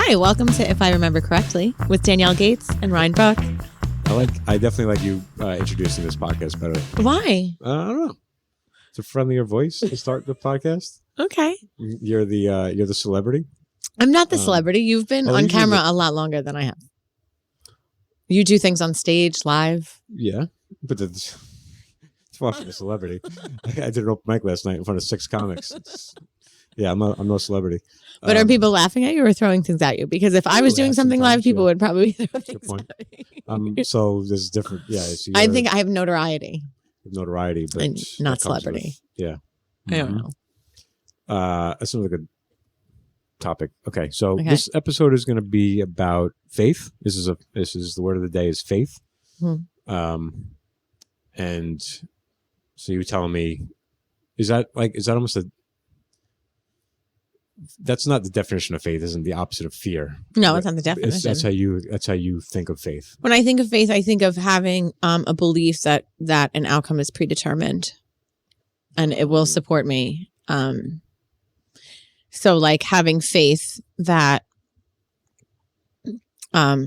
Hi, welcome to If I Remember Correctly with Danielle Gates and Ryan Buck. I definitely like you introducing this podcast better. Why? I don't know. It's a friendlier voice to start the podcast. Okay. You're the celebrity. I'm not the celebrity. You've been on camera a lot longer than I have. You do things on stage, live. Yeah, but it's far from a celebrity. I did an open mic last night in front of 6 comics. Yeah, I'm no celebrity. But are people laughing at you or throwing things at you? Because if I was doing something live, people would probably throw things at me. So there's different. Yeah, I think I have notoriety. Notoriety, but and not celebrity. Yeah, I don't know. That's another good topic. Okay, so this episode is going to be about faith. This is the word of the day is faith. And so you were telling me, is that almost that's not the definition of faith, isn't the opposite of fear? No, it's not the definition. That's how you think of faith. When I think of faith, I think of having a belief that an outcome is predetermined and it will support me. So like having faith that, let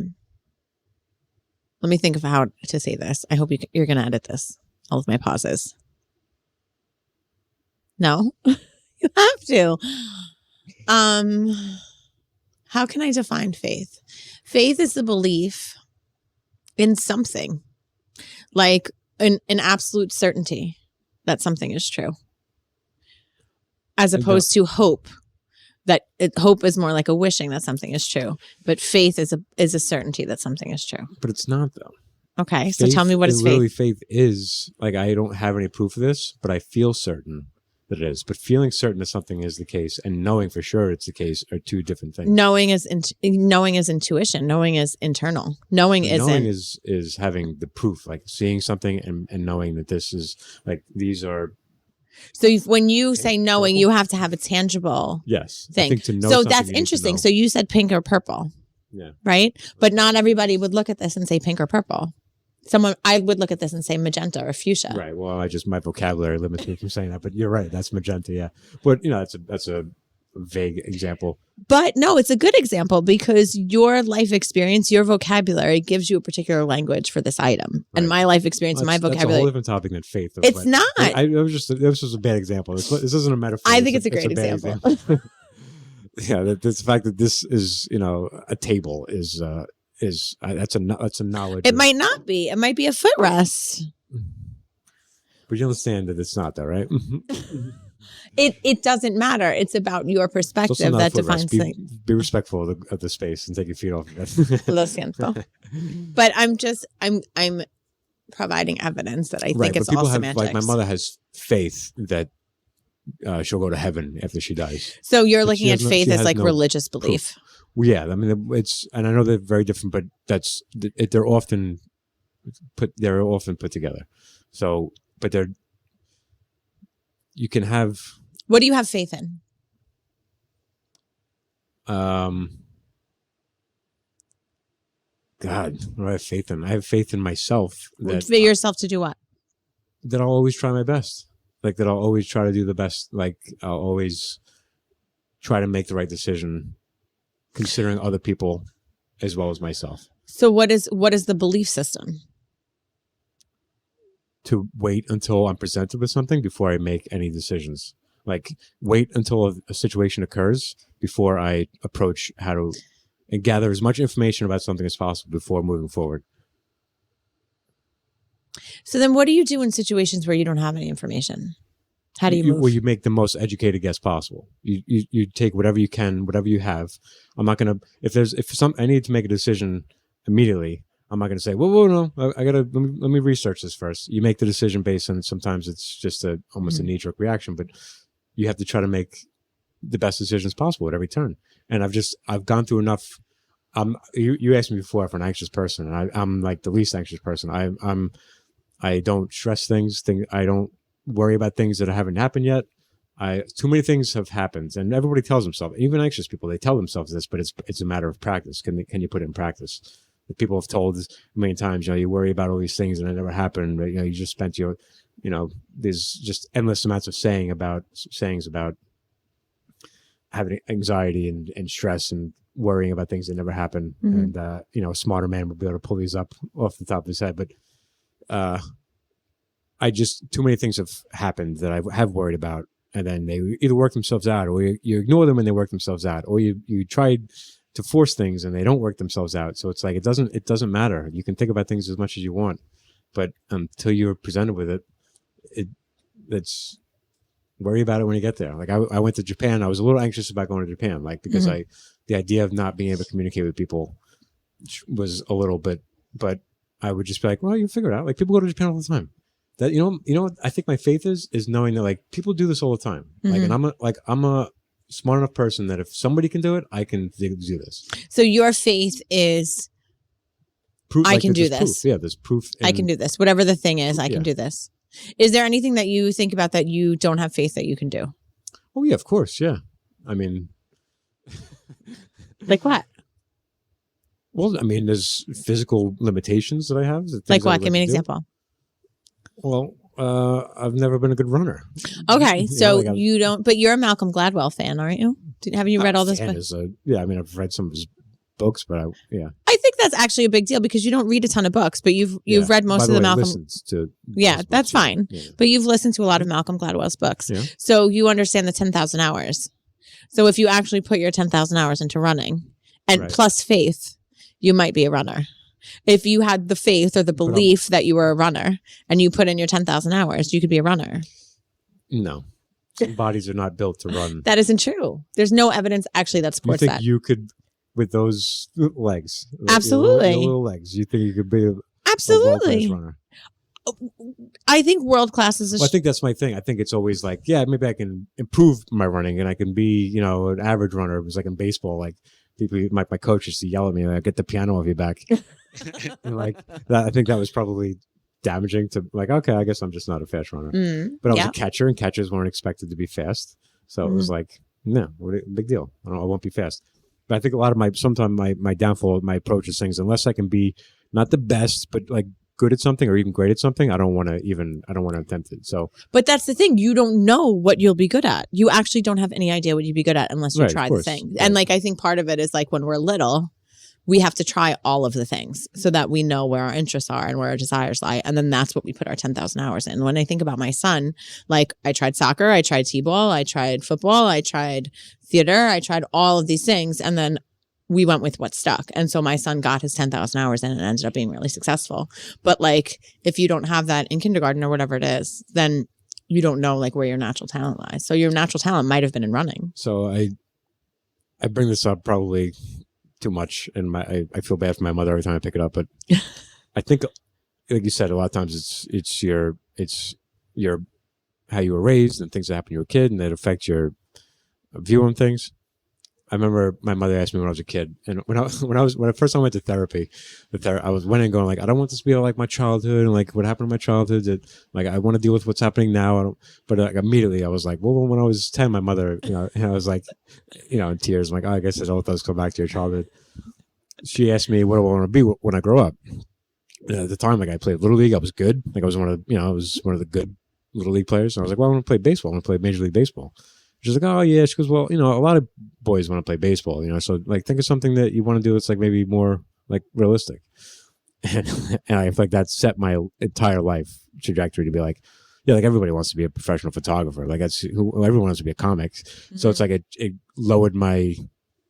me think of how to say this. I hope you're going to edit this, all of my pauses. No, you have to. How can I define faith? Faith is the belief in something, like an absolute certainty that something is true, as opposed to hope. Hope is more like a wishing that something is true, but faith is a certainty that something is true. But it's not, though. Okay, so tell me what is faith? Literally, faith is like, I don't have any proof of this, but I feel certain that it is. But feeling certain that something is the case and knowing for sure it's the case are two different things. Knowing is intuition. Knowing is internal. Knowing is having the proof, like seeing something and knowing that this is like these are. So when you say knowing, you have to have a tangible thing. I think to know so that's interesting. So you said pink or purple. Yeah. Right? But not everybody would look at this and say pink or purple. I would look at this and say magenta or fuchsia. Right. Well, my vocabulary limits me from saying that, but you're right. That's magenta. Yeah. But that's a vague example. But no, it's a good example because your life experience, your vocabulary gives you a particular language for this item. Right. And my life experience, my vocabulary. That's a whole different topic than faith. Though, it's not. This was a bad example. This isn't a metaphor. I think it's a great example. Yeah. The fact that this is, a table is that's a knowledge. It might not be. It might be a footrest. But you understand that it's not, though, right? It doesn't matter. It's about your perspective that defines things. Be respectful of the space and take your feet off of it. Lo siento. But I'm providing evidence that I think it's all semantics. Like my mother has faith that she'll go to heaven after she dies. So you're looking at faith as like religious belief. Proof. Well, yeah, I mean and I know they're very different, but they're often put together. So, but you can have. What do you have faith in? God, what do I have faith in? I have faith in myself. Yourself to do what? That I'll always try my best. Like that I'll always try to do the best. Like I'll always try to make the right decision, considering other people as well as myself. So what is the belief system? To wait until I'm presented with something before I make any decisions. Like wait until a situation occurs before I approach and gather as much information about something as possible before moving forward. So then what do you do in situations where you don't have any information? How do you move? Well, you make the most educated guess possible. You take whatever you can, whatever you have. I'm not going to, I need to make a decision immediately. I'm not going to say, whoa, no, let me research this first. You make the decision based on, sometimes it's just almost a knee-jerk reaction, but you have to try to make the best decisions possible at every turn. And I've gone through enough. You asked me before if I'm an anxious person, and I'm like the least anxious person. I don't stress things. I don't worry about things that haven't happened yet. Too many things have happened, and everybody tells themselves, even anxious people, they tell themselves this, but it's a matter of practice. Can you put it in practice? People have told us a million times, you worry about all these things and it never happened. But, you just spent there's just endless amounts of sayings about having anxiety and stress and worrying about things that never happen. And, a smarter man would be able to pull these up off the top of his head. But too many things have happened that I have worried about. And then they either work themselves out, or you ignore them and they work themselves out, or you tried to force things and they don't work themselves out. So it's like, it doesn't matter. You can think about things as much as you want, but until you're presented with it's worry about it when you get there. Like I went to Japan. I was a little anxious about going to Japan, like, because the idea of not being able to communicate with people was a little bit, but I would just be like, well, you figure it out. Like, people go to Japan all the time. That, what I think my faith is knowing that, like, people do this all the time. Like, and I'm a smart enough person that if somebody can do it, I can do this. So your faith is proof, I can do this. Proof. Yeah, there's proof. I can do this. Whatever the thing is, I can do this. Is there anything that you think about that you don't have faith that you can do? Oh, yeah, of course. Yeah. I mean. Like what? Well, I mean, there's physical limitations that I have. Like what? Give me an example. Well, I've never been a good runner. Okay, so you don't, but you're a Malcolm Gladwell fan, aren't you? Haven't you read all this? Yeah, I mean, I've read some of his books, but I think that's actually a big deal because you don't read a ton of books, but you've read most of the Malcolm. That's fine. Yeah. But you've listened to a lot of Malcolm Gladwell's books, so you understand the 10,000 hours. So if you actually put your 10,000 hours into running, and plus faith, you might be a runner. If you had the faith or the belief that you were a runner and you put in your 10,000 hours, you could be a runner. No. Some bodies are not built to run. That isn't true. There's no evidence actually that supports that. You think you could, with those legs? Absolutely. Your little legs. You think you could be a Absolutely. runner? I think world class is I think that's my thing. I think it's always like, yeah, maybe I can improve my running and I can be, an average runner. It was like in baseball, like people, my coach used to yell at me, like, get the piano off your back. And like that, I think that was probably damaging to, like, okay, I guess I'm just not a fast runner. But I was a catcher, and catchers weren't expected to be fast. So it was like, no, big deal. I won't be fast. But I think a lot of sometimes my downfall, my approach is things, unless I can be not the best, but like good at something or even great at something, I don't want to attempt it. So, but that's the thing. You don't know what you'll be good at. You actually don't have any idea what you'd be good at unless you try the thing. Right. And like, I think part of it is like when we're little, we have to try all of the things so that we know where our interests are and where our desires lie. And then that's what we put our 10,000 hours in. When I think about my son, like I tried soccer, I tried t-ball, I tried football, I tried theater, I tried all of these things. And then we went with what stuck. And so my son got his 10,000 hours in and ended up being really successful. But like, if you don't have that in kindergarten or whatever it is, then you don't know like where your natural talent lies. So your natural talent might have been in running. So I bring this up probably too much, and I feel bad for my mother every time I pick it up. But I think, like you said, a lot of times it's your how you were raised and things that happen to your kid, and that affect your view on things. I remember my mother asked me when I was a kid, and when I first time I went to therapy, I went in going like, I don't want this to be like my childhood and like what happened to my childhood. That like I want to deal with what's happening now. But like immediately I was like, well, when I was 10, my mother, and I was like, in tears. I'm like, oh, I guess it all does come back to your childhood. She asked me what do I want to be when I grow up. And at the time, like I played Little League. I was good. Like I was one of the good Little League players. And I was like, well, I want to play baseball. I want to play Major League Baseball. She's like, oh, yeah. She goes, well, a lot of boys want to play baseball, so like think of something that you want to do that's like maybe more like realistic. And I feel like that set my entire life trajectory to be like, yeah, like everybody wants to be a professional photographer. Like everyone wants to be a comic. Mm-hmm. So it's like it lowered my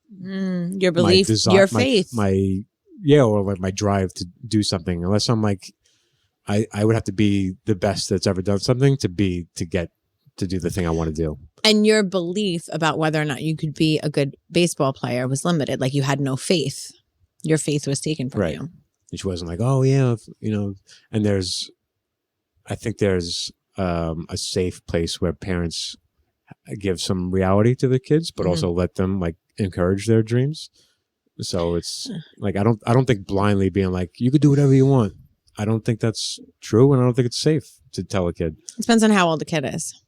your belief, your faith, or like my drive to do something. Unless I'm like, I would have to be the best that's ever done something to get to do the thing I want to do. And your belief about whether or not you could be a good baseball player was limited. Like you had no faith. Your faith was taken from you. And she wasn't like, oh yeah, and I think there's a safe place where parents give some reality to the kids, but also let them like encourage their dreams. So it's like, I don't think blindly being like, you could do whatever you want. I don't think that's true. And I don't think it's safe to tell a kid. It depends on how old the kid is.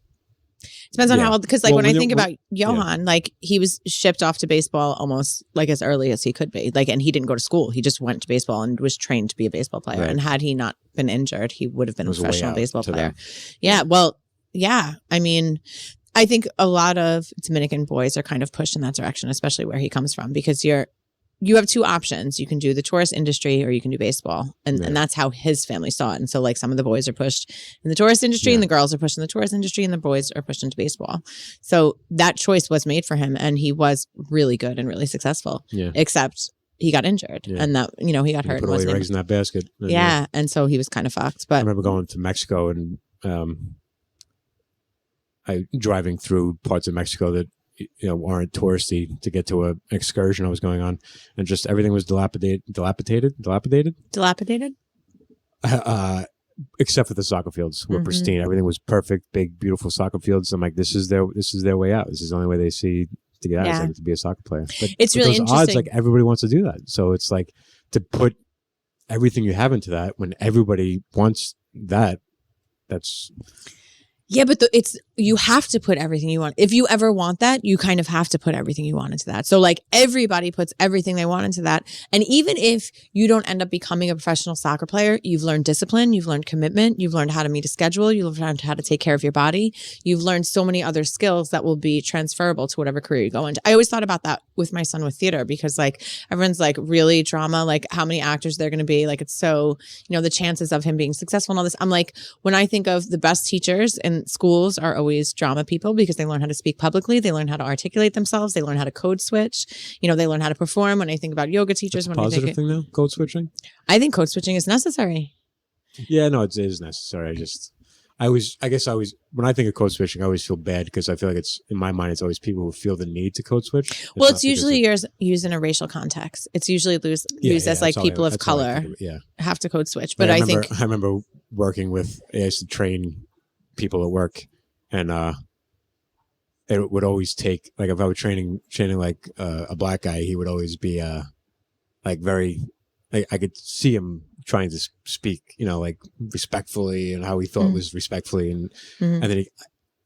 Depends on how old, because like when I think about Johan, like he was shipped off to baseball almost like as early as he could be. Like, and he didn't go to school. He just went to baseball and was trained to be a baseball player. Right. And had he not been injured, he would have been a professional baseball player. Yeah. Well, yeah. I mean, I think a lot of Dominican boys are kind of pushed in that direction, especially where he comes from, because you have two options. You can do the tourist industry or you can do baseball. And that's how his family saw it. And so like some of the boys are pushed in the tourist industry and the girls are pushed in the tourist industry and the boys are pushed into baseball. So that choice was made for him and he was really good and really successful, except he got injured and that, he got hurt. Put all your eggs in that basket. And, and so he was kind of fucked. But I remember going to Mexico and driving through parts of Mexico that aren't touristy to get to an excursion I was going on, and just everything was dilapidated, except for the soccer fields were pristine. Everything was perfect, big, beautiful soccer fields. I'm like, this is their way out. This is the only way they see to get out. It's like to be a soccer player. But it's really those interesting. odds, like everybody wants to do that. So it's like to put everything you have into that when everybody wants that. That's but you have to put everything you want. If you ever want that, you kind of have to put everything you want into that. So like everybody puts everything they want into that. And even if you don't end up becoming a professional soccer player, you've learned discipline, you've learned commitment, you've learned how to meet a schedule, you've learned how to take care of your body. You've learned so many other skills that will be transferable to whatever career you go into. I always thought about that with my son with theater, because like everyone's like really drama, like how many actors they're going to be. Like it's so, the chances of him being successful and all this. I'm like, when I think of the best teachers in schools are always drama people, because they learn how to speak publicly, they learn how to articulate themselves, they learn how to code switch, they learn how to perform. When I think about yoga teachers, that's a positive thing though, code switching. I think code switching is necessary. Yeah, no, it is necessary. When I think of code switching, I always feel bad because I feel like it's, in my mind, it's always people who feel the need to code switch. It's usually used in a racial context. It's usually used as like people of color have to code switch. But I remember working with, I used to train people at work, and it would always take, like if I was training like a black guy, he would always be like very, like I could see him trying to speak, like respectfully and how he thought was respectfully, and then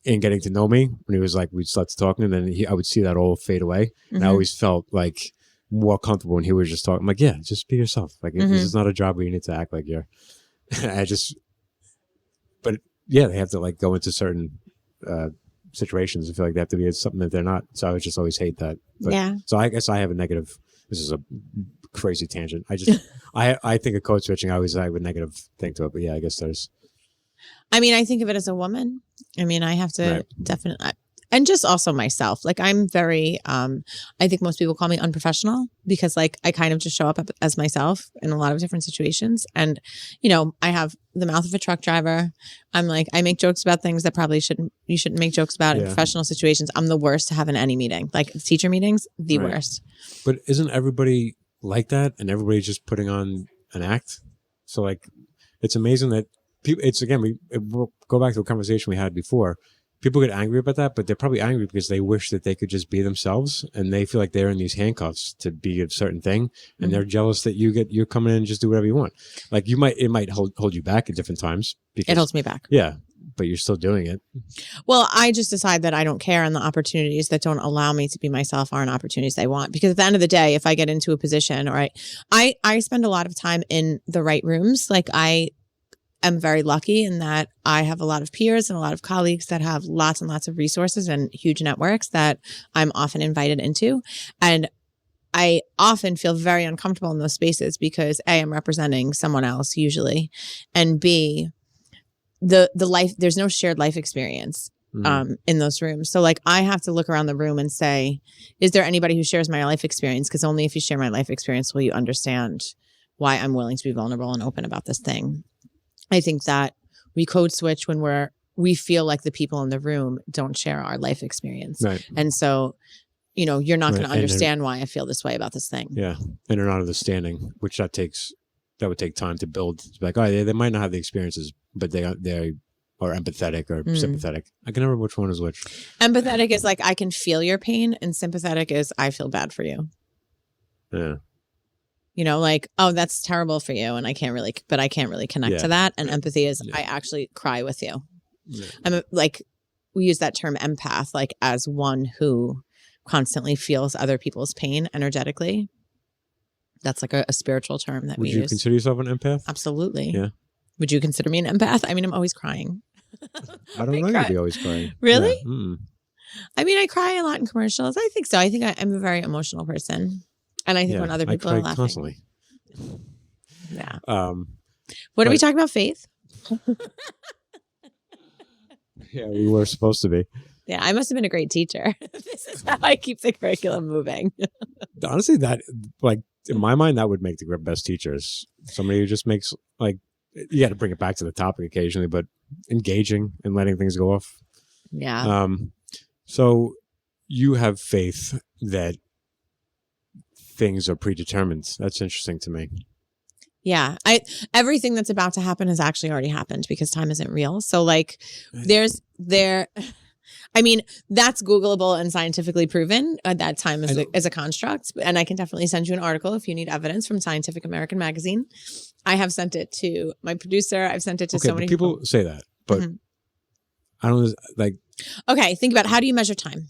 in getting to know me, when he was like, we'd start talking, and then I would see that all fade away, and I always felt like more comfortable when he was just talking. I'm like, yeah, just be yourself. Like this is not a job where you need to act like you're. But yeah, they have to like go into certain situations. I feel like they have to be something that they're not. So I would just always hate that. But, so I guess I have a negative. This is a crazy tangent. I think of code switching. I always have a negative thing to it. But yeah, I guess there's. I mean, I think of it as a woman. I mean, I have to definitely. And just also myself, like I'm very, I think most people call me unprofessional because like I kind of just show up as myself in a lot of different situations. And, I have the mouth of a truck driver. I'm like, I make jokes about things that probably you shouldn't make jokes about in professional situations. I'm the worst to have in any meeting, like teacher meetings, the worst. But isn't everybody like that? And everybody's just putting on an act? So like, it's amazing that people, we'll go back to a conversation we had before. People get angry about that, but they're probably angry because they wish that they could just be themselves, and they feel like they're in these handcuffs to be a certain thing, and they're jealous that you're coming in and just do whatever you want. Like it might hold you back at different times. Because, it holds me back. Yeah, but you're still doing it. Well, I just decide that I don't care, and the opportunities that don't allow me to be myself aren't opportunities I want. Because at the end of the day, if I get into a position, or I spend a lot of time in the right rooms, like I'm very lucky in that I have a lot of peers and a lot of colleagues that have lots and lots of resources and huge networks that I'm often invited into. And I often feel very uncomfortable in those spaces because A, I'm representing someone else usually, and B, the life, there's no shared life experience in those rooms. So like I have to look around the room and say, is there anybody who shares my life experience? Because only if you share my life experience will you understand why I'm willing to be vulnerable and open about this thing. I think that we code switch when we feel like the people in the room don't share our life experience. Right. And so, you're not going to understand why I feel this way about this thing. Yeah. And they're not understanding, which that would take time to build. It's like, oh, they might not have the experiences, but they are empathetic or sympathetic. I can remember which one is which. Empathetic is like, I can feel your pain, and sympathetic is I feel bad for you. Yeah. Like, oh, that's terrible for you. And I can't really connect to that. And empathy is I actually cry with you. Yeah. I'm like, we use that term empath, like as one who constantly feels other people's pain energetically. That's like a spiritual term that we use. Would you consider yourself an empath? Absolutely. Yeah. Would you consider me an empath? I mean, I'm always crying. I don't know you'd be always crying. Really? Yeah. I mean, I cry a lot in commercials. I think so. I think I'm a very emotional person. And I think when other people I are cry laughing. constantly. Yeah. Um, What are we talking about? Faith? yeah, we were supposed to be. Yeah, I must have been a great teacher. This is how I keep the curriculum moving. Honestly, that, like, in my mind, that would make the best teachers. Somebody who just makes, like, you got to bring it back to the topic occasionally, but engaging and letting things go off. Yeah. So you have faith that things are predetermined. That's interesting to me. Yeah. Everything that's about to happen has actually already happened because time isn't real. So like I mean, that's Googleable and scientifically proven that time is a construct. And I can definitely send you an article if you need evidence from Scientific American magazine. I have sent it to my producer. I've sent it to so many people. Say that, but I don't like. Okay, think about, how do you measure time?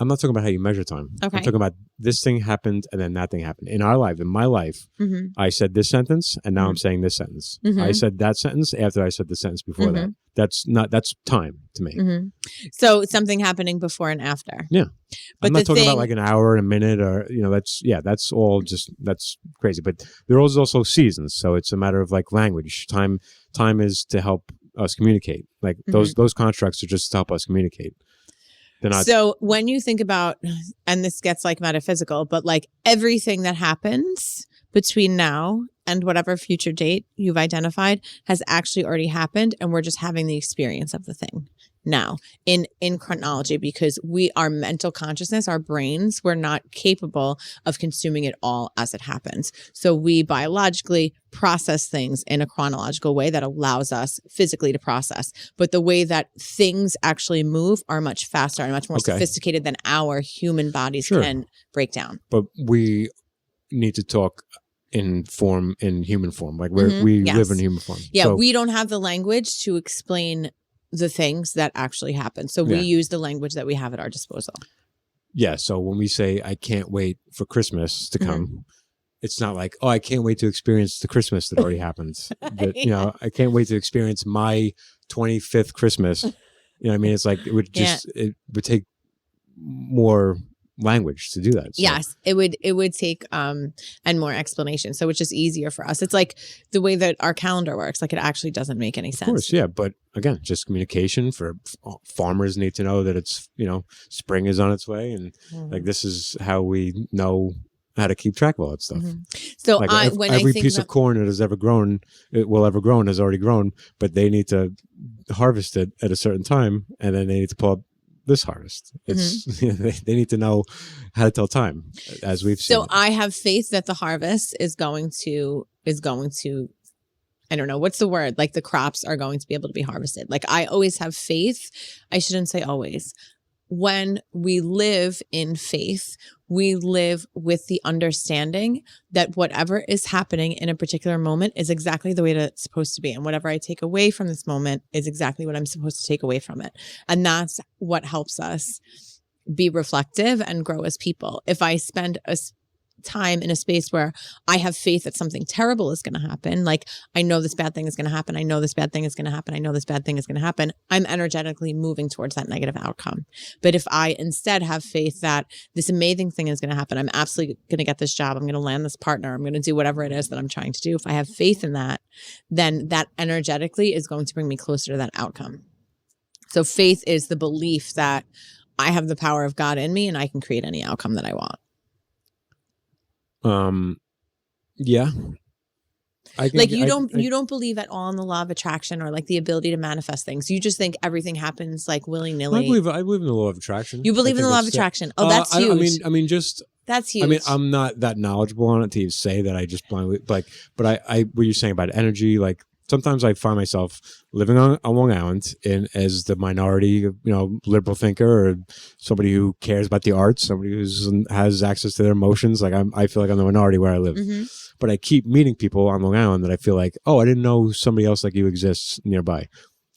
I'm not talking about how you measure time. Okay. I'm talking about this thing happened and then that thing happened. In our life, in my life, I said this sentence and now I'm saying this sentence. I said that sentence after I said the sentence before that. That's time to me. So something happening before and after. Yeah. But I'm not talking about like an hour and a minute or, that's all just, that's crazy. But there are also seasons. So it's a matter of like language. Time is to help us communicate. Like those constructs are just to help us communicate. So when you think about, and this gets like metaphysical, but like everything that happens between now and whatever future date you've identified has actually already happened. And we're just having the experience of the thing now in chronology, because our mental consciousness, our brains, we're not capable of consuming it all as it happens. So we biologically process things in a chronological way that allows us physically to process. But the way that things actually move are much faster and much more sophisticated than our human bodies can break down. But we need to talk in human form. Like we live in human form. Yeah, so we don't have the language to explain the things that actually happen. So we use the language that we have at our disposal. Yeah. So when we say, I can't wait for Christmas to come, it's not like, oh, I can't wait to experience the Christmas that already happened. That, I can't wait to experience my 25th Christmas. You know what I mean? It's like, it would it would take more language to do that. So. Yes, it would take and more explanation. So it's just easier for us. It's like the way that our calendar works. Like it actually doesn't make any sense. Of course, yeah. But again, just communication for farmers need to know that it's, spring is on its way. And like, this is how we know how to keep track of all that stuff. So like every piece of corn that has ever grown, has already grown, but they need to harvest it at a certain time. And then they need to pull up this harvest. It's they need to know how to tell time, as we've seen. So I have faith that the harvest is going to I don't know, what's the word? Like the crops are going to be able to be harvested. Like I always have faith. I shouldn't say always. When we live in faith, we live with the understanding that whatever is happening in a particular moment is exactly the way that it's supposed to be. And whatever I take away from this moment is exactly what I'm supposed to take away from it. And that's what helps us be reflective and grow as people. If I spend time in a space where I have faith that something terrible is going to happen, like I know this bad thing is going to happen, I know this bad thing is going to happen, I know this bad thing is going to happen, I'm energetically moving towards that negative outcome. But if I instead have faith that this amazing thing is going to happen, I'm absolutely going to get this job, I'm going to land this partner, I'm going to do whatever it is that I'm trying to do, if I have faith in that, then that energetically is going to bring me closer to that outcome. So faith is the belief that I have the power of God in me and I can create any outcome that I want. Yeah. Like you don't believe at all in the law of attraction or like the ability to manifest things. You just think everything happens like willy nilly. I believe in the law of attraction. You believe in the law of attraction. Oh, that's huge. That's huge. I mean, I'm not that knowledgeable on it to say that I just blindly but I what you're saying about energy, like sometimes I find myself living on Long Island as the minority, liberal thinker or somebody who cares about the arts, somebody who has access to their emotions. Like I feel like I'm the minority where I live, but I keep meeting people on Long Island that I feel like, oh, I didn't know somebody else like you exists nearby.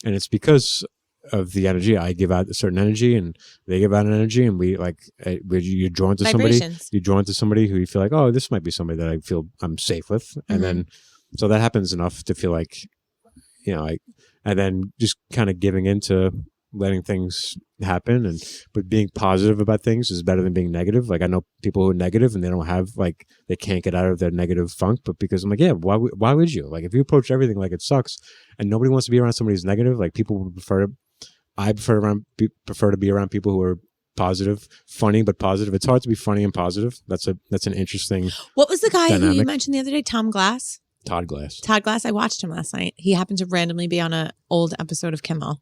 And it's because of the energy. I give out a certain energy and they give out an energy, and you're drawn to somebody, who you feel like, oh, this might be somebody that I feel I'm safe with. And then, so that happens enough to feel like, and then just kind of giving into letting things happen, but being positive about things is better than being negative. Like I know people who are negative and they don't have like they can't get out of their negative funk, but because I'm like, yeah, why would you? Like if you approach everything like it sucks and nobody wants to be around somebody who's negative, like people would prefer to be around people who are positive, funny but positive. It's hard to be funny and positive. That's an interesting. What was the guy dynamic. who you mentioned the other day? Todd Glass. Todd Glass. I watched him last night. He happened to randomly be on an old episode of Kimmel.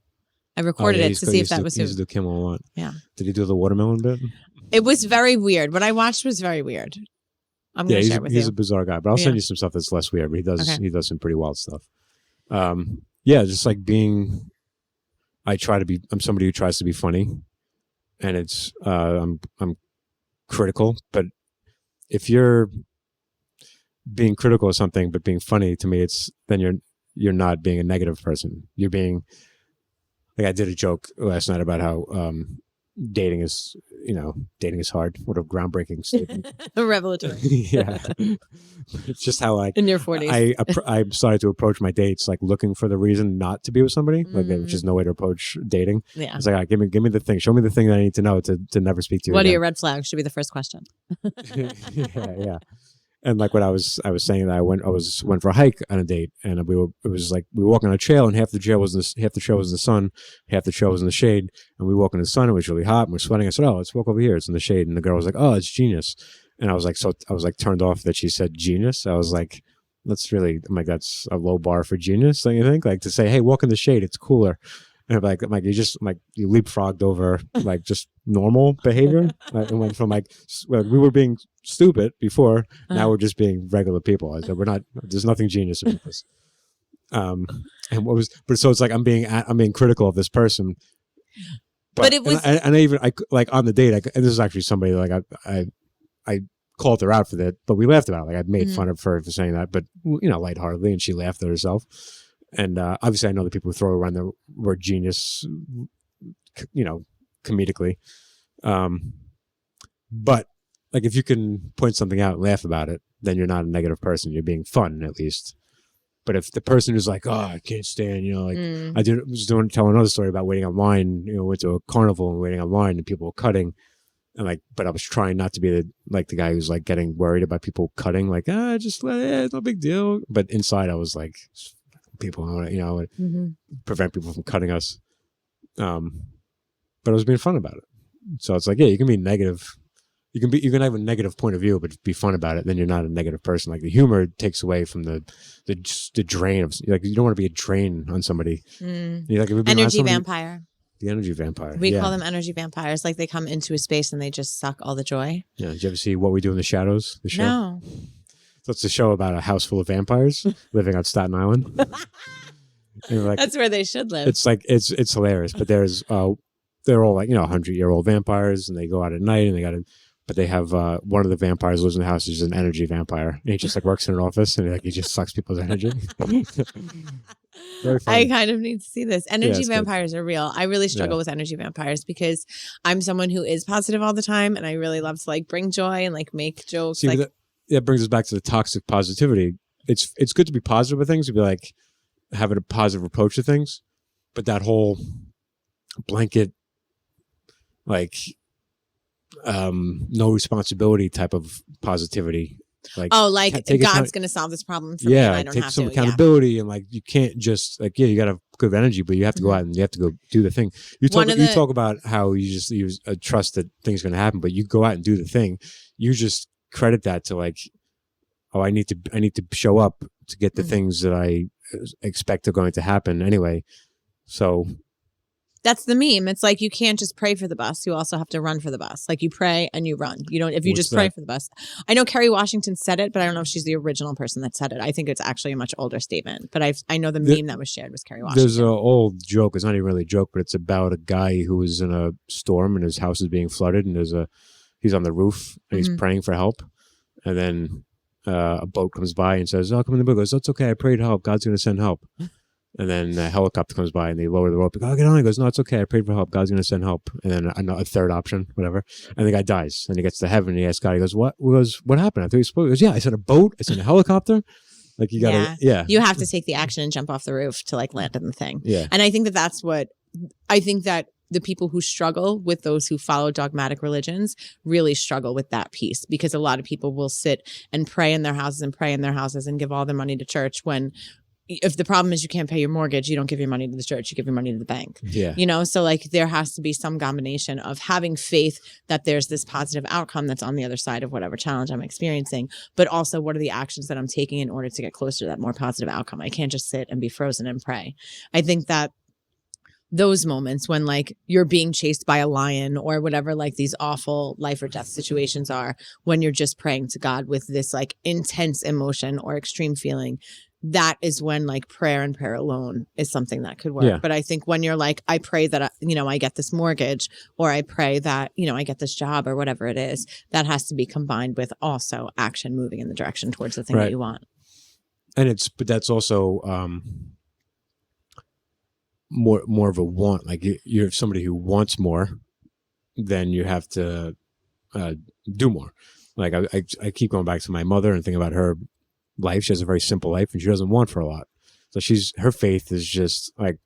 I recorded it to see if that was him. He used to do Kimmel a lot. Yeah. Did he do the watermelon bit? It was very weird. What I watched was very weird. I'm going to share it with you. He's a bizarre guy, but I'll send you some stuff that's less weird. But he does some pretty wild stuff. Just like being. I'm somebody who tries to be funny, and it's I'm critical. But if you're being critical of something but being funny, to me, then you're not being a negative person. You're being. Like I did a joke last night about how dating is hard. What a groundbreaking statement. Revelatory. Yeah. It's just how in your 40s. I started to approach my dates like looking for the reason not to be with somebody. Like which is no way to approach dating. Yeah. It's like, give me the thing. Show me the thing that I need to know to never speak to you What again. are your red flags? Should be the first question. Yeah. And like what I was saying that I went for a hike on a date, and we were walking on a trail, and half the trail was in the sun, half the trail was in the shade, and we walk in the sun. It was really hot, and we're sweating. I said, "Oh, let's walk over here. It's in the shade." And the girl was like, "Oh, it's genius." And I was like, turned off that she said genius. I was like, that's a low bar for genius, don't you think? Like to say, "Hey, walk in the shade. It's cooler." And I'm like you leapfrogged over like just normal behavior. It went from we were being stupid before, now we're just being regular people. I said there's nothing genius about this. So it's like I'm being critical of this person. But it was, and I like on the date, and this is actually somebody like I called her out for that, but we laughed about it. Like I made fun of her for saying that, but lightheartedly, and she laughed at herself. And obviously, I know the people who throw around the word genius, comedically. But like, if you can point something out and laugh about it, then you're not a negative person. You're being fun, at least. But if the person is like, "Oh, I can't stand," I was telling another story about waiting online. Went to a carnival and waiting online, and people were cutting. And but I was trying not to be the guy who's like getting worried about people cutting. Like, just it's no big deal. But inside, I was like, people, prevent people from cutting us. But I was being fun about it. So it's like, yeah, you can be negative. You can have a negative point of view, but be fun about it. Then you're not a negative person. Like the humor takes away from the drain of, like, you don't want to be a drain on somebody. Energy vampire. The energy vampire. We call them energy vampires. Like they come into a space and they just suck all the joy. Yeah. Did you ever see What We Do in the Shadows? The show? No. So it's a show about a house full of vampires living on Staten Island. That's where they should live. It's like it's hilarious. But they're all like 100-year-old vampires, and they go out at night, and but they have one of the vampires lives in the house. He's an energy vampire. And he just like works in an office, and he just sucks people's energy. Very funny. I kind of need to see this. Energy vampires are real. I really struggle with energy vampires because I'm someone who is positive all the time, and I really love to like bring joy and like make jokes. See, that brings us back to the toxic positivity. It's good to be positive with things, to be like having a positive approach to things, but that whole blanket like no responsibility type of positivity, like God's going to solve this problem for me, and I don't take have some to. accountability, and like you can't just like you got to have good energy, but you have to go out and you have to go do the thing. You talk about how you just use a trust that things are going to happen, but you go out and do the thing. You just credit that to like, I need to show up to get the things that I expect are going to happen anyway. So that's the meme. It's like you can't just pray for the bus. You also have to run for the bus. Like you pray and you run. You don't. If you just pray for the bus. I know Kerry Washington said it, but I don't know if she's the original person that said it. I think it's actually a much older statement. But I know the meme that was shared was Kerry Washington. There's an old joke. It's not even really a joke, but it's about a guy who was in a storm and his house is being flooded, and he's on the roof and he's praying for help, and then a boat comes by and says, "Oh, come in the boat." He goes, "That's okay. I prayed to help. God's going to send help." And then a helicopter comes by and they lower the rope. "Oh, get on." He goes, "No, it's okay. I prayed for help. God's going to send help." And then a third option, whatever. And the guy dies. And he gets to heaven and he asks God, he goes, "What happened?" I thought he spoke. He goes, "Yeah, I said a boat. I said a helicopter." Like you got to, You have to take the action and jump off the roof to like land in the thing. Yeah. And I think that's what I think that the people who struggle with those who follow dogmatic religions really struggle with that piece, because a lot of people will sit and pray in their houses and give all their money to church, when if the problem is you can't pay your mortgage, you don't give your money to the church, you give your money to the bank. Yeah. So like there has to be some combination of having faith that there's this positive outcome that's on the other side of whatever challenge I'm experiencing, but also what are the actions that I'm taking in order to get closer to that more positive outcome. I can't just sit and be frozen and pray. I think that those moments when like you're being chased by a lion or whatever, like these awful life or death situations are, when you're just praying to God with this like intense emotion or extreme feeling, that is when like prayer and prayer alone is something that could work. Yeah. But I think when you're like, I pray that, I get this mortgage, or I pray that, I get this job or whatever it is, that has to be combined with also action moving in the direction towards the thing that you want. And but that's also, more of a want. Like you're somebody who wants more, then you have to do more. Like I keep going back to my mother and thinking about her life. She has a very simple life and she doesn't want for a lot. So her faith is just like,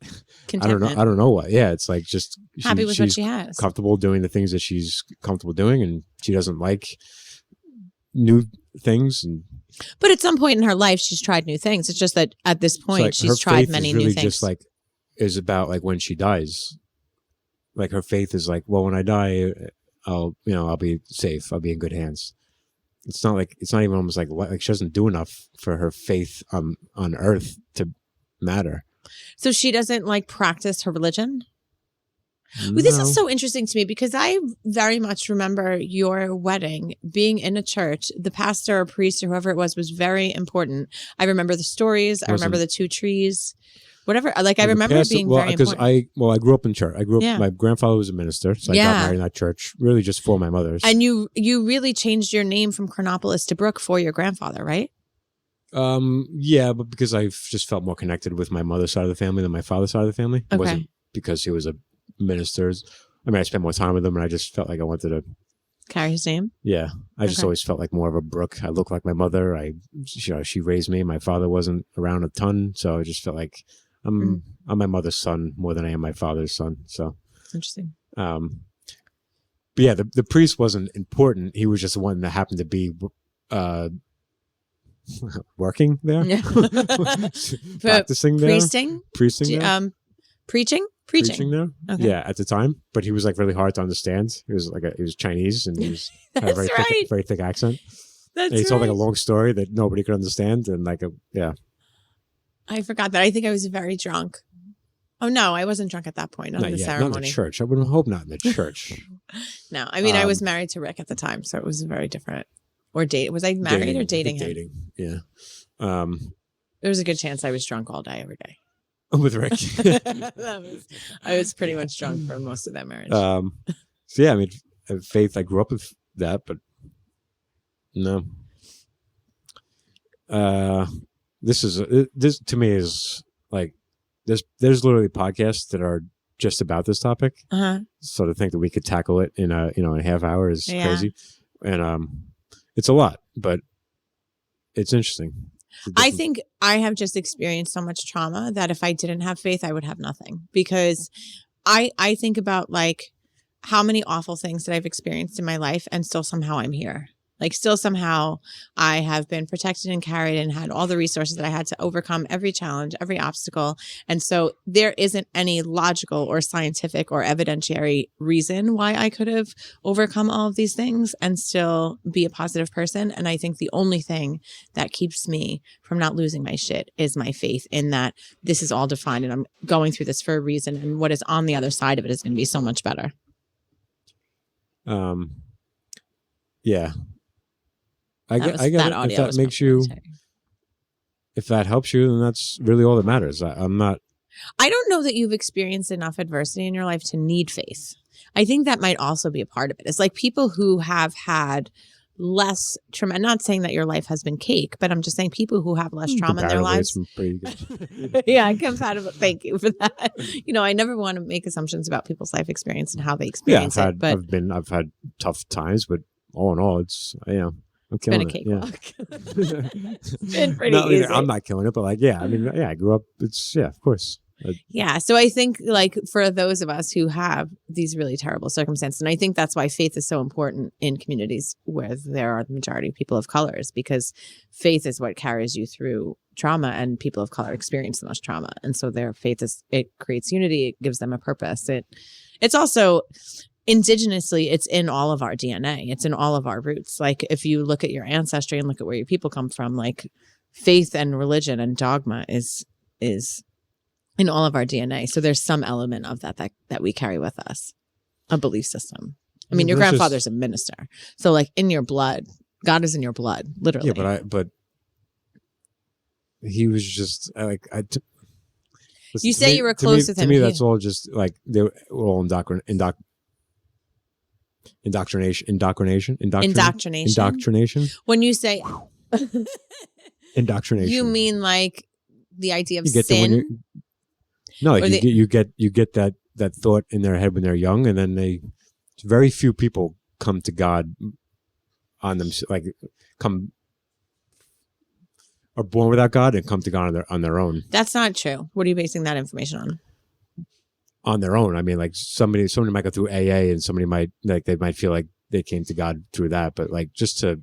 I don't know what. Yeah, it's like just happy with what she has. Comfortable doing the things that she's comfortable doing, and she doesn't like new things. But at some point in her life, she's tried new things. It's just that at this point, like she's tried many new things. Just like is about like when she dies. Like her faith is like, well, when I die, I'll be safe. I'll be in good hands. It's not even almost like she doesn't do enough for her faith on earth to matter. So she doesn't like practice her religion? No. Well, this is so interesting to me, because I very much remember your wedding being in a church. The pastor or priest or whoever it was very important. I remember the stories. I remember the two trees. Whatever, like I remember it being very important. I grew up in church. My grandfather was a minister, so I got married in that church, really just for my mother's. And you really changed your name from Chronopolis to Brooke for your grandfather, right? Yeah, but because I just felt more connected with my mother's side of the family than my father's side of the family. Okay. It wasn't because he was a minister. I mean, I spent more time with him, and I just felt like I wanted to carry his name. Yeah, I just always felt like more of a Brooke. I look like my mother. She raised me. My father wasn't around a ton, so I just felt like I'm my mother's son more than I am my father's son. So that's interesting. But yeah, the priest wasn't important. He was just the one that happened to be working there, practicing there, preaching there. Okay. Yeah, at the time. But he was like really hard to understand. He was he was Chinese, and he had a very thick accent. And he told like a long story that nobody could understand, and I forgot that. I think I was very drunk. Oh, no, I wasn't drunk at that point. Not in the ceremony. Not in the church. I would hope not in the church. No, I mean, I was married to Rick at the time, so it was very different. Or date. Was I married or dating him? Dating, yeah. There was a good chance I was drunk all day, every day. With Rick. I was pretty much drunk for most of that marriage. So yeah, I mean, faith, I grew up with that, but no. This to me is like there's literally podcasts that are just about this topic. So to think that we could tackle it in a half hour is crazy, and it's a lot, but it's interesting. I think I have just experienced so much trauma that if I didn't have faith, I would have nothing, because I think about like how many awful things that I've experienced in my life, and still somehow I'm here. Like still somehow I have been protected and carried and had all the resources that I had to overcome every challenge, every obstacle. And so there isn't any logical or scientific or evidentiary reason why I could have overcome all of these things and still be a positive person. And I think the only thing that keeps me from not losing my shit is my faith in that this is all defined and I'm going through this for a reason. And what is on the other side of it is going to be so much better. Yeah. I get it. If that makes you, if that helps you, then that's really all that matters. I don't know that you've experienced enough adversity in your life to need faith. I think that might also be a part of it. It's like people who have had less trauma. I'm not saying that your life has been cake, but I'm just saying people who have less trauma in their lives. Pretty good. Yeah, compatible. Thank you for that. I never want to make assumptions about people's life experience and how they experience it. But I've had tough times, but all in all, it's I'm killing it. Been a cakewalk. Yeah. It's been pretty easy. I'm not killing it, but I grew up. Of course. Yeah. So I think like for those of us who have these really terrible circumstances, and I think that's why faith is so important in communities where there are the majority of people of color, is because faith is what carries you through trauma, and people of color experience the most trauma. And so their faith it creates unity. It gives them a purpose. It's also indigenously, it's in all of our DNA. It's in all of our roots. Like if you look at your ancestry and look at where your people come from, like faith and religion and dogma is in all of our DNA. So there's some element of that we carry with us, a belief system. I mean, your grandfather's a minister. So like in your blood, God is in your blood, literally. Yeah, but he was just like, you say you were close with him. To me, that's all just like they were all indoctrination. When you say indoctrination, you mean like the idea of sin? No, like you get that thought in their head when they're young, and then very few people come to God on them, like are born without God and come to God on their own. That's not true. What are you basing that information on? On their own. I mean, like somebody might go through AA, and somebody might they might feel like they came to God through that, but like just to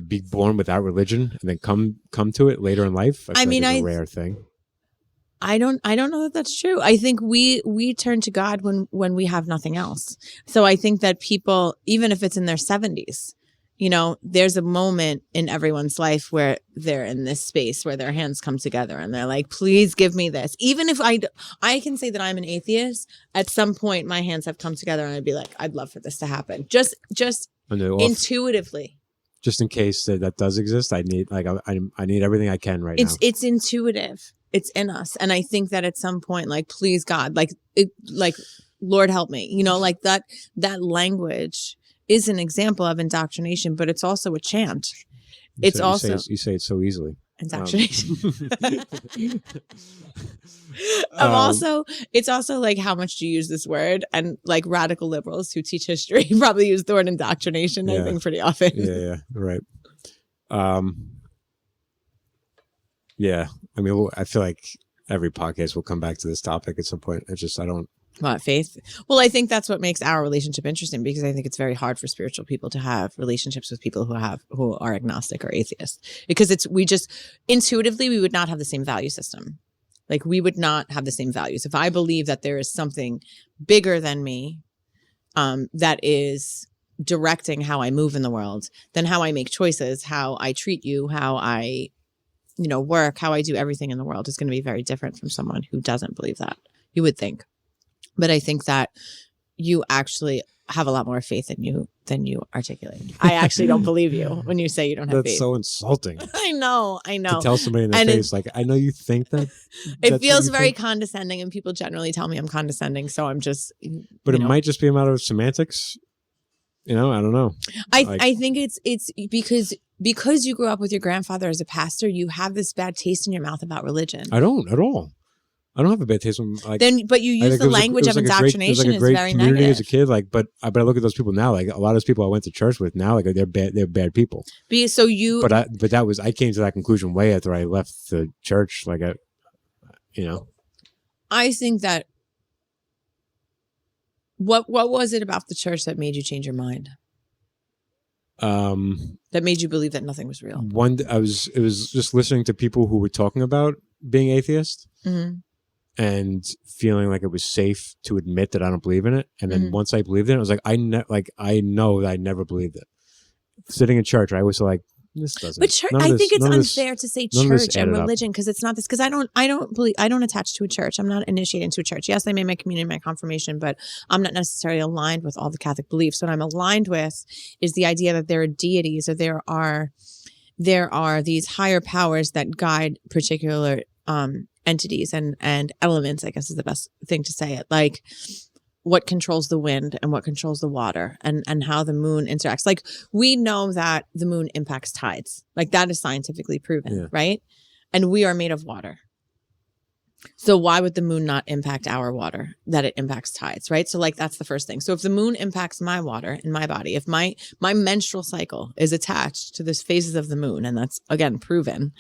be born without religion and then come to it later in life. I mean, it's a rare thing. I don't know that that's true. I think we turn to God when we have nothing else. So I think that people, even if it's in their 70s, you know, there's a moment in everyone's life where they're in this space where their hands come together and they're like, please give me this. Even if I can say that I'm an atheist, at some point my hands have come together and I'd be like, I'd love for this to happen. Just intuitively. Just in case that does exist, I need everything I can now. It's intuitive. It's in us. And I think that at some point, like, please God, like Lord help me, you know, like that language is an example of indoctrination, but it's also a chant. You say it so easily. Indoctrination. It's also like, how much do you use this word? And like radical liberals who teach history probably use the word indoctrination, I think, pretty often. Yeah, right. Yeah, I mean, I feel like every podcast will come back to this topic at some point. It's just, What, faith? Well, I think that's what makes our relationship interesting, because I think it's very hard for spiritual people to have relationships with people who are agnostic or atheist, because we just intuitively, we would not have the same value system. Like we would not have the same values. If I believe that there is something bigger than me, that is directing how I move in the world, then how I make choices, how I treat you, how I work, how I do everything in the world is going to be very different from someone who doesn't believe that, you would think. But I think that you actually have a lot more faith in you than you articulate. I actually don't believe you when you say you don't have faith. That's so insulting. I know. To tell somebody in their face, like, I know you think that. It feels very condescending, and people generally tell me I'm condescending. So I'm just. But it might just be a matter of semantics. I don't know. I think it's because you grew up with your grandfather as a pastor, you have this bad taste in your mouth about religion. I don't at all. I don't have a bad taste. But you use the language of indoctrination. It's very negative. As a kid, but I look at those people now. Like a lot of those people I went to church with now, like they're bad. They're bad people. But I came to that conclusion way after I left the church. I think that. What was it about the church that made you change your mind? That made you believe that nothing was real? It was just listening to people who were talking about being atheist, and feeling like it was safe to admit that I don't believe in it. And then once I believed in it, I was like, I know that I never believed it. Sitting in church, I was like, this doesn't. But church, I think it's unfair to say church and religion, because it's not this. Because I don't attach to a church. I'm not initiated into a church. Yes, I made my communion, my confirmation, but I'm not necessarily aligned with all the Catholic beliefs. What I'm aligned with is the idea that there are deities, or there are these higher powers that guide particular entities and elements, I guess is the best thing to say it. Like what controls the wind and what controls the water, and how the moon interacts. Like we know that the moon impacts tides. Like that is scientifically proven, right? And we are made of water. So why would the moon not impact our water, that it impacts tides, right? So like that's the first thing. So if the moon impacts my water in my body, if my menstrual cycle is attached to the phases of the moon, and that's again proven,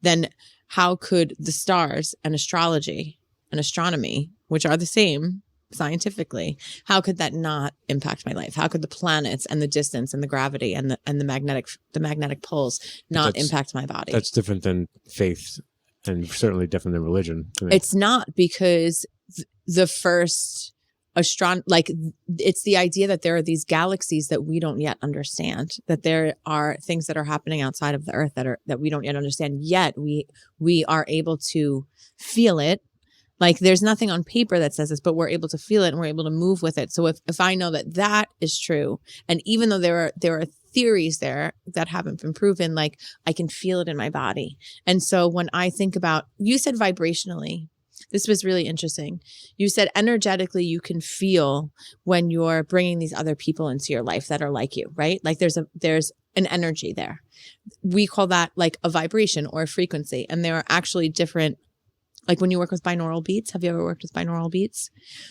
then how could the stars and astrology and astronomy, which are the same scientifically, how could that not impact my life? How could the planets and the distance and the gravity and the magnetic poles not impact my body? That's different than faith, and certainly different than religion. It's not, because the first it's the idea that there are these galaxies that we don't yet understand, that there are things that are happening outside of the earth that we don't yet understand, yet we are able to feel it. Like, there's nothing on paper that says this, but we're able to feel it and we're able to move with it. So if I know that is true, and even though there are theories there that haven't been proven, like, I can feel it in my body. And so when I think about, you said vibrationally, this was really interesting. You said energetically, you can feel when you're bringing these other people into your life that are like you, right? Like there's an energy there. We call that like a vibration or a frequency. And there are actually different, like when you work with binaural beats, have you ever worked with binaural beats?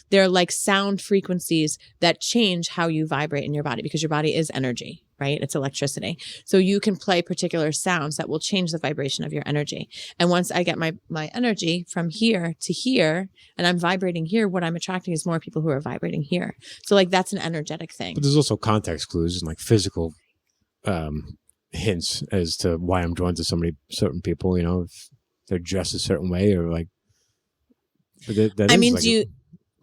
They're like sound frequencies that change how you vibrate in your body, because your body is energy, right? It's electricity. So you can play particular sounds that will change the vibration of your energy. And once I get my energy from here to here, and I'm vibrating here, what I'm attracting is more people who are vibrating here. So like, that's an energetic thing. But there's also context clues and like physical hints as to why I'm drawn to certain people, you know, if they're dressed a certain way, or like, that I mean, like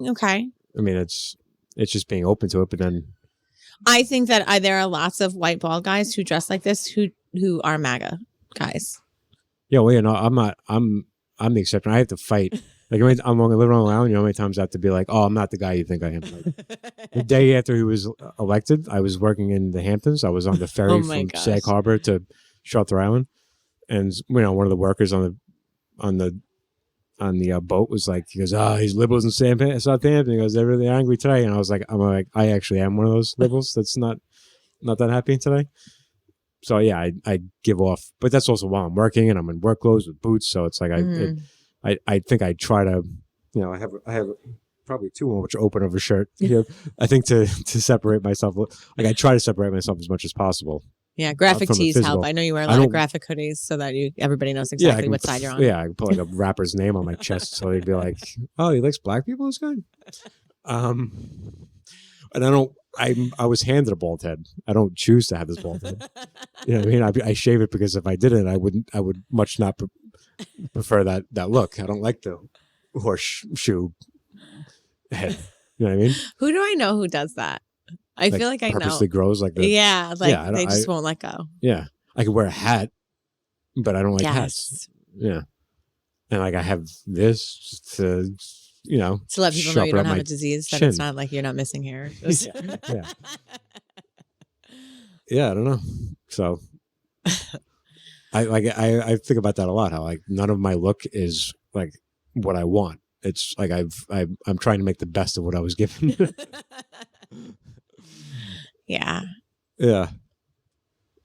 okay. I mean, it's just being open to it, but then I think that there are lots of white bald guys who dress like this who are MAGA guys. Yeah, well, you know, I'm not. I'm the exception. I have to fight. Like, I'm living on Long Island. You know how many times I have to be like, "Oh, I'm not the guy you think I am." Like, the day after he was elected, I was working in the Hamptons. I was on the ferry from Sag Harbor to Shelter Island, and you know, one of the workers on the boat was like, he goes, he's liberals in Southampton. He goes, they're really angry today. And I'm like, I actually am one of those liberals that's not that happy today. So yeah, I give off, but that's also while I'm working and I'm in work clothes with boots. So it's like, I think I try to, you know, I have probably too much open of a shirt. You know, I think to separate myself, like I try to separate myself as much as possible. Yeah, graphic tees help. I know you wear a lot of graphic hoodies so that everybody knows exactly what side you're on. Yeah, I can put like a rapper's name on my chest so they'd be like, "Oh, he likes black people, this guy." And I was handed a bald head. I don't choose to have this bald head. You know what I mean? I shave it because if I didn't, I would much not prefer that look. I don't like the horseshoe head. You know what I mean? Who do I know who does that? I feel like I know. Purposely grows like that. Yeah, like they just won't let go. Yeah, I could wear a hat, but I don't like hats. Yeah, and like I have this to, you know, to let people know you don't have a disease, that it's not like you're not missing hair. Yeah. Yeah, I don't know. So I think about that a lot. How like none of my look is like what I want. It's like I'm trying to make the best of what I was given. Yeah. Yeah.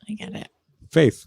I get it. Faith.